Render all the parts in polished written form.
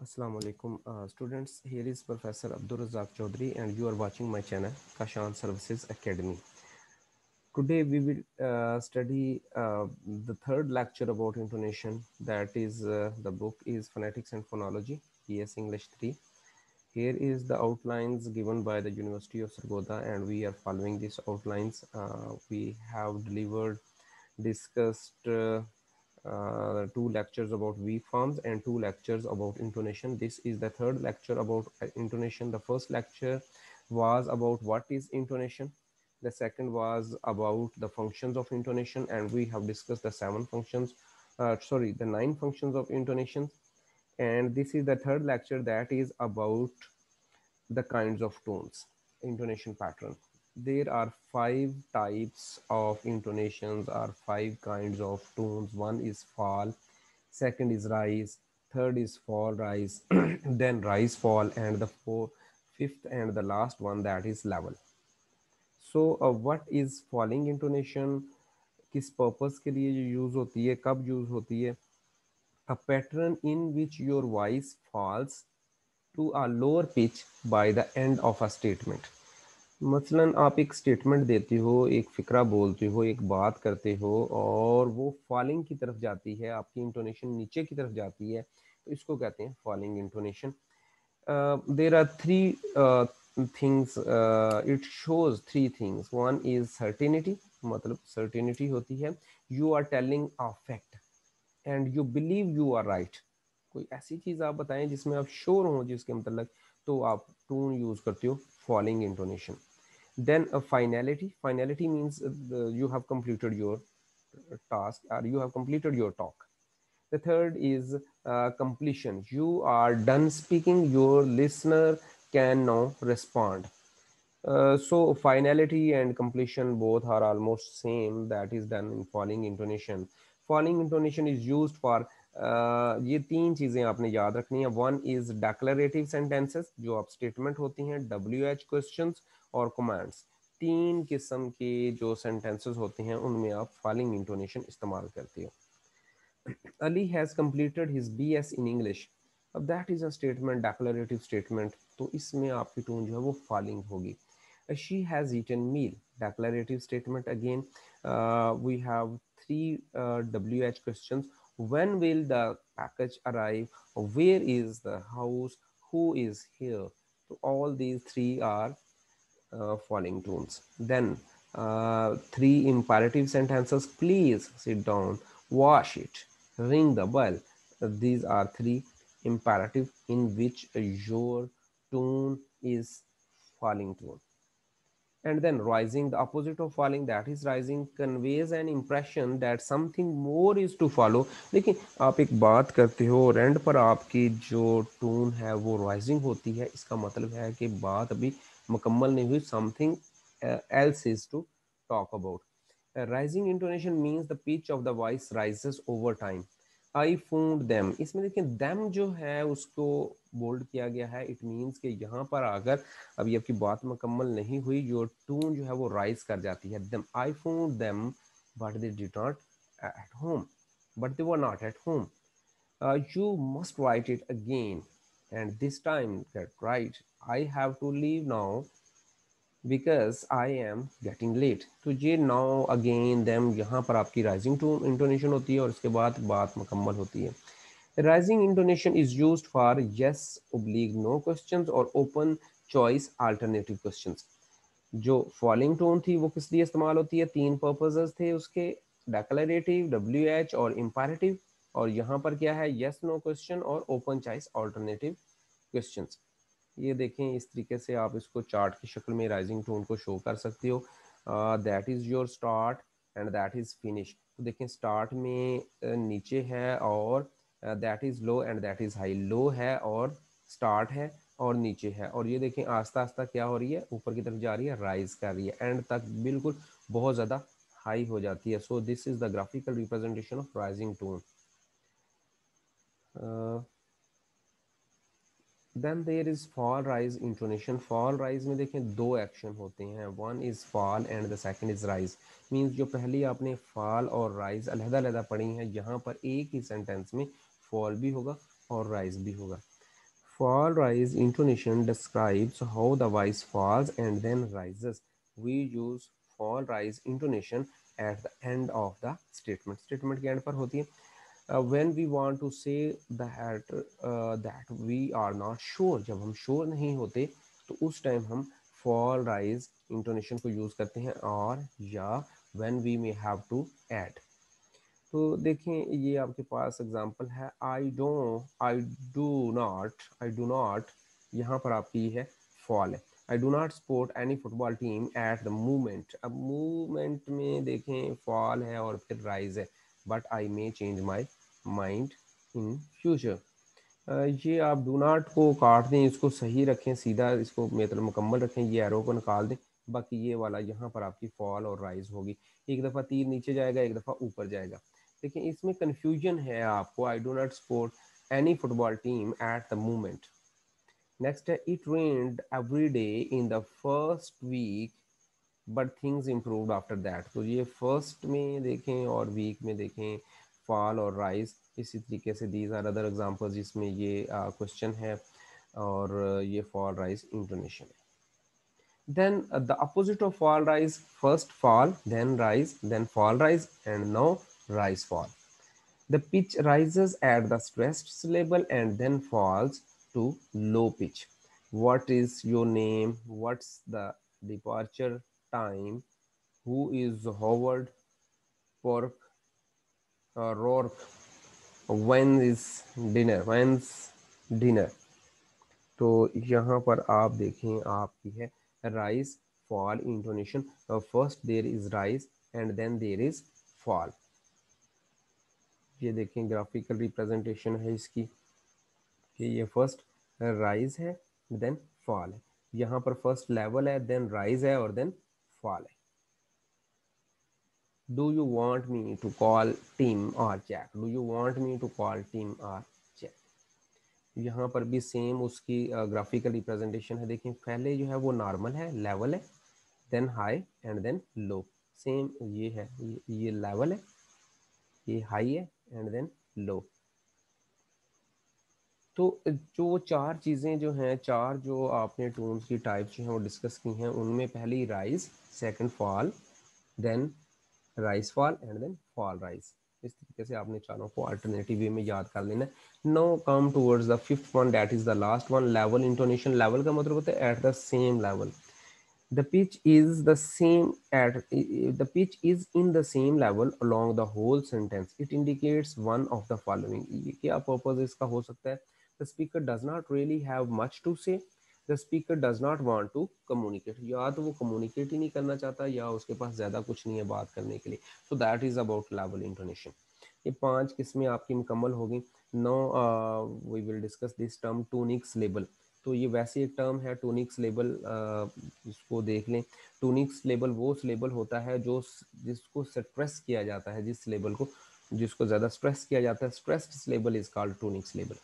Assalamu alaikum students. Here is Professor Abdul Razak Chaudhary and you are watching my channel Kashan Services Academy. Today we will study the third lecture about intonation. That is the book is Phonetics and Phonology, PS English 3. Here is the outlines given by the University of Sargodha and we are following these outlines. We have discussed two lectures about V forms and two lectures about intonation. This is the third lecture about intonation. The first lecture was about what is intonation. The second was about the functions of intonation, and we have discussed the the nine functions of intonation. And this is the third lecture that is about the kinds of tones, intonation pattern. There are five types of intonations or five kinds of tones. One is fall, second is rise, third is fall rise, then rise fall, and fifth and the last one, that is level. So what is falling intonation, किस purpose के लिए ये use होती है, कब use होती है? A pattern in which your voice falls to a lower pitch by the end of a statement. मसलन आप एक स्टेटमेंट देते हो, एक फिक्रा बोलते हो, एक बात करते हो और वो फॉलिंग की तरफ जाती है, आपकी इंटोनेशन नीचे की तरफ जाती है, तो इसको कहते हैं falling intonation. There are three things, it shows three things. One is certainty, मतलब certainty होती है, you are telling a fact and you believe you are right. कोई ऐसी चीज आप बताएं जिसमें आप श्योर हो जिसके मतलब, तो आप टून यूज करते हो falling intonation. Then a finality means you have completed your task or you have completed your talk. The third is completion. You are done speaking, your listener can now respond. So finality and completion both are almost same. That is done in falling intonation. Falling intonation is used for ये तीन चीजें आपने याद रखनी है. One is declarative sentences, जो आप statement होती हैं, WH क्वेश्चंस और कमांड्स. तीन किस्म के जो सेंटेंसेस होते हैं उनमें आप फॉलिंग इंटोनेशन इस्तेमाल करते हो. Ali has completed his BS in English. अब that is a statement, declarative statement, तो इसमें आपकी टोन जो है वो फॉलिंग होगी. She has eaten meal, declarative statement again. We have three WH questions. When will the package arrive? Where is the house? Who is here? So all these three are falling tones. Then three imperative sentences: please sit down, wash it, ring the bell. These are three imperative in which your tone is falling tone. And then rising, the opposite of falling, that is rising, conveys an impression that something more is to follow. देखिए, आप एक बात करते हो और and पर आपकी जो टोन है वो राइजिंग होती है, इसका मतलब है कि बात अभी मुकम्मल नहीं हुई, something else is to talk about. Rising intonation means the pitch of the voice rises over time. I found them, इसमें देखिए देम जो है उसको बोल्ड किया गया है. इट मीन्स कि यहाँ पर अगर अभी आपकी बात मुकम्मल नहीं हुई, योर टून जो है वो राइज कर जाती है. Them, I found them but they did not at home, but they were not at home. You must write it again and this time get right. I have to leave now because I am getting late. तो ये now again them यहाँ पर आपकी rising tone intonation होती है और उसके बाद बात मुकम्मल होती है. Rising intonation is used for yes oblique no questions और open choice alternative questions. जो फॉलिंग टोन थी वो किस लिए इस्तेमाल होती है? तीन पर्पसेस थे उसके: डेक्लरेटिव, WH और इंपैरेटिव. और यहाँ पर क्या है? यस नो क्वेश्चन और ओपन चॉइस ऑल्टरनेटिव क्वेश्चंस. ये देखें, इस तरीके से आप इसको चार्ट की शक्ल में राइजिंग टोन को शो कर सकते हो. That is your start and that is finish. तो देखें, स्टार्ट में नीचे है और that is low and that is high. Low है और स्टार्ट है और नीचे है. और ये देखें आस्ता आस्ता क्या हो रही है, ऊपर की तरफ जा रही है, राइज कर रही है, एंड तक बिल्कुल बहुत ज़्यादा हाई हो जाती है. So this is the graphical representation of rising tone. Then there is fall rise intonation. Fall rise में देखें दो एक्शन होते हैं. One is fall and the second is rise. Means जो पहले आपने फॉल और राइज अलहदा अलहदा पढ़ी हैं, यहाँ पर एक ही सेंटेंस में फॉल भी होगा और राइज भी होगा. Fall rise intonation describes how the voice falls and then rises. We use fall rise intonation at the end of the statement. Statement के end पर होती है. When we want to say that we are not sure, जब हम sure नहीं होते तो उस टाइम हम fall rise intonation को यूज करते हैं, और या when we may have to add. तो देखें ये आपके पास एग्जांपल है, आई डू नॉट, यहाँ पर आपकी ये है फॉल है. आई do not support any football team at the movement. अब मूवमेंट में देखें फॉल है और फिर राइज है, but I may change my mind in future. ये आप डू नॉट को काट दें, इसको सही रखें, सीधा इसको मतलब मुकम्मल रखें, ये एरो को निकाल दें, बाकी ये वाला यहाँ पर आपकी फॉल और राइज होगी. एक दफ़ा तीर नीचे जाएगा, एक दफ़ा ऊपर जाएगा. लेकिन इसमें कन्फ्यूजन है आपको, I do not support any football team at the moment. Next है, it rained every day in the first week but things improved after that. तो ये फर्स्ट में देखें और वीक में देखें फॉल और राइज. इसी तरीके से दीज आर अदर एग्जांपल्स जिसमें ये क्वेश्चन है और ये फॉल राइज इंटोनेशन है. Then the opposite of fall rise, first fall, then rise, then fall rise, and now rise fall. The pitch rises at the stressed syllable and then falls to low pitch. What is your name? What's the departure time? Who is Howard Pork Rourke? When is dinner? When's dinner? तो यहाँ पर आप देखें आपकी है rise fall intonation. First there is rise and then there is fall. ये देखें graphical representation है इसकी कि ये फर्स्ट राइज है देन फॉल है. यहाँ पर फर्स्ट लेवल है, देन राइज है और देन फॉल है. Do you want me to call Tim और Jack? Do you want me to call Tim और जैक? यहाँ पर भी सेम उसकी ग्राफिकल रिप्रेजेंटेशन है. देखें पहले जो है वो नॉर्मल है, लेवल है, then high and then low. Same ये है, ये लेवल है, ये हाई है एंड देन लो. तो जो चार चीज़ें जो हैं, चार जो आपने टोन्स की टाइप्स जो हैं वो डिस्कस की हैं, उनमें पहली rise, second fall, then rise fall and then fall rise. इस तरीके से आपने चारों को अल्टरनेटिव वे में याद कर लेना. Now come towards the fifth one, that is the last one, level intonation. Level का मतलब होता है at the same level. The pitch is the same at the pitch is in the same level along the whole sentence. It indicates one of the following. ये क्या purpose इसका हो सकता है? The speaker does not really have much to say. The speaker does not want to communicate. या तो वो communicate ही नहीं करना चाहता या उसके पास ज़्यादा कुछ नहीं है बात करने के लिए. So that is about level intonation. ये 5 किस्में आपकी मुकम्मल होगी. Now we will discuss this term tonic syllable. तो ये वैसे एक टर्म है टोनिक स्लेबल, इसको देख लें. टोनिक स्लेबल वो स्लेबल होता है जो जिसको स्ट्रेस किया जाता है, जिस स्लेबल को जिसको ज़्यादा स्ट्रेस किया जाता है, stressed syllable is called tonic syllable.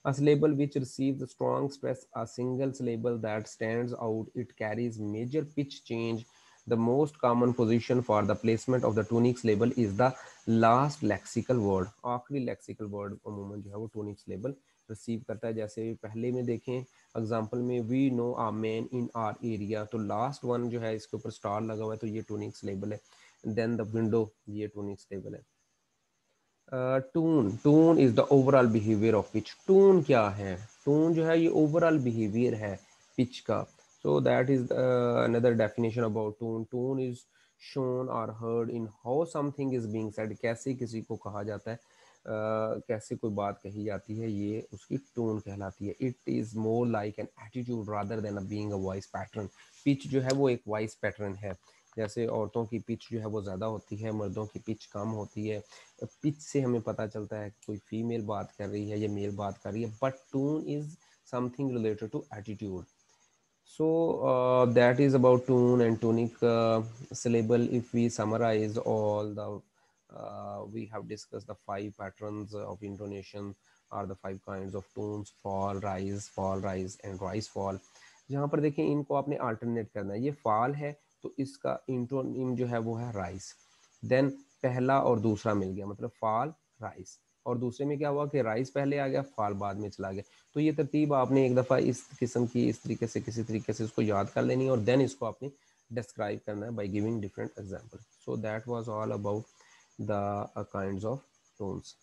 A syllable which receives strong stress, a single syllable that stands out, it carries major pitch change. The most common position for the placement of the tonic syllable is the last lexical word. आखिरी lexical word अमूमन जो है वो tonic syllable receive करता है. जैसे पहले में देखें एग्जाम्पल में, we know a man in our area, तो लास्ट वन जो है इसके ऊपर स्टार लगा हुआ है तो ये टोनिक स्लेबल है. देन द विंडो, ये टोनिक स्लेबल है. Tune is the overall behaviour of pitch. Tune क्या है? टून जो है ये ओवरऑल बिहेवियर है पिच का. So that is another definition about tune. Tune is shown और heard in how something is being said. कैसे किसी को कहा जाता है, कैसे कोई बात कही जाती है, ये उसकी टोन कहलाती है. It is more like an attitude rather than being a voice pattern. Pitch जो है वो एक वॉइस पैटर्न है. जैसे औरतों की पिच जो है वो ज़्यादा होती है, मर्दों की पिच कम होती है. पिच से हमें पता चलता है कोई फीमेल बात कर रही है या मेल बात कर रही है, but tone is something related to attitude. So that is about tone and tonic syllable. If we summarize all the we have discussed the 5 patterns of intonation, or the 5 kinds of tones: fall rise and rise fall. जहाँ पर देखें इनको आपने alternate करना है. ये fall है तो इसका इंटोनिम जो है वो है rise. देन पहला और दूसरा मिल गया मतलब fall rise. और दूसरे में क्या हुआ कि राइज पहले आ गया, फाल बाद में चला गया। तो ये तरतीब आपने एक दफ़ा इस किस्म की इस तरीके से किसी तरीके से इसको याद कर लेनी है और देन इसको आपने डिस्क्राइब करना है by giving different example. So that was all about the kinds of tones.